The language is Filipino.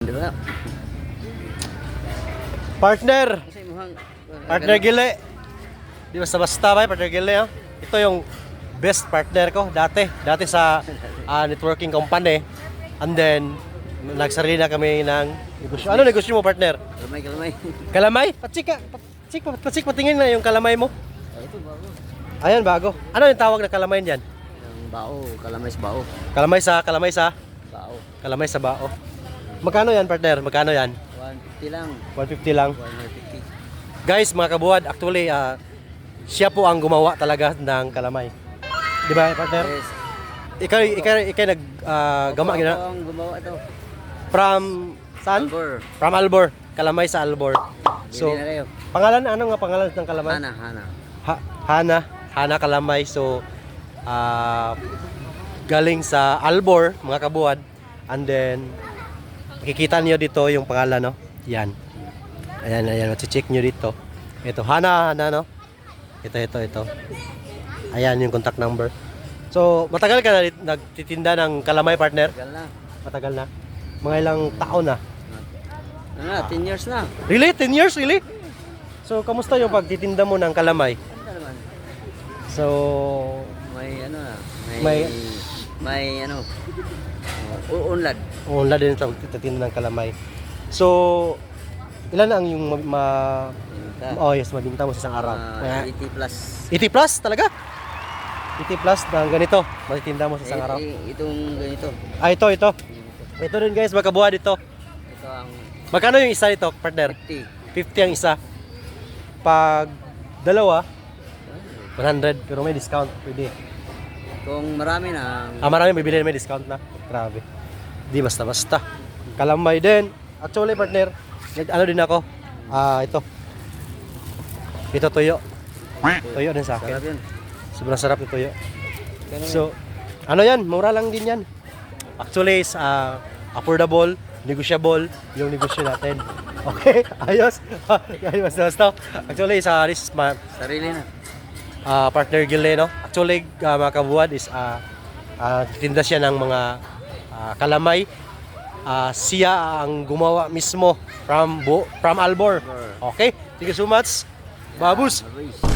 di ba? Partner! Kasi mukhang... Partner Gile. Di basta-basta ba, partner Gile, ha? Ito yung best partner ko dati sa networking company. And then, nagsarili na kami ng negosyo. Ano negosyo mo, partner? Kalamay, kalamay. Kalamay? Patsik, patingin na yung kalamay mo. Ito, bago. Ayan, bago. Ano yung tawag na kalamay niyan? Yung bao, kalamay sa bao. Kalamay sa Bao. kalamay sa bao. Magkano yan, partner? Magkano yan? 150 lang. 150 lang. 150. Guys, mga kabuwad, actually, siya po ang gumawa talaga ng kalamay. Di ba, partner? Yes. Ikaw nag gama Ako gina ang gumawa ito. from saan? Albor. From Albor. Kalamay sa Albor. So, Bili na kayo. pangalan, ano nga pangalan ng kalamay? Hana, Hana. Hana Kalamay. So, galing sa Albor, mga kabuwad. And then, makikita niyo dito yung pangalan, no? Yan. Ayan, check niyo dito. Ito, Hana, no? Ito. Ayan yung contact number. So, matagal ka na nagtitinda ng kalamay, partner? Tagal na. Matagal na. Mga ilang taon na. Ano na, 10 years na. Really? 10 years? Really? So, kamusta yung pagtitinda mo ng kalamay? Ano naman? So, May ano na. May- May ano. Uunlad. wala din sa pagtitinda ng kalamay. So, ilan na ang yung oh yes, mabinta mo sa isang araw? 80 plus. 80 plus talaga? 80 plus ng ganito, matitinda mo sa isang araw? Itong ganito. Ito. Ito rin guys, magkabuha dito. Ito ang Magkano yung isa nito, partner? 50. 50 ang isa. Pag dalawa, 100, pero may discount, pwede. Kung marami na. Marami bibili may discount na. Grabe. Di basta-basta. Kalamay din. Actually, partner, ano din ako. Ito. Ito tuyo. Tuyo din sa Sarap akin. yun. Sobrang sarap yung tuyo. Ganun So, ano yan? Mura lang din yan. Actually, is affordable, negotiable yung negosyo natin. Okay? Ayos. Basta. Actually, this is my sarili na. partner Gile, no? Actually, mga kabuwad is tinda siya ng mga kalamay. Siya ang gumawa mismo from Albor. Okay? Thank you so much. Babus. Babus.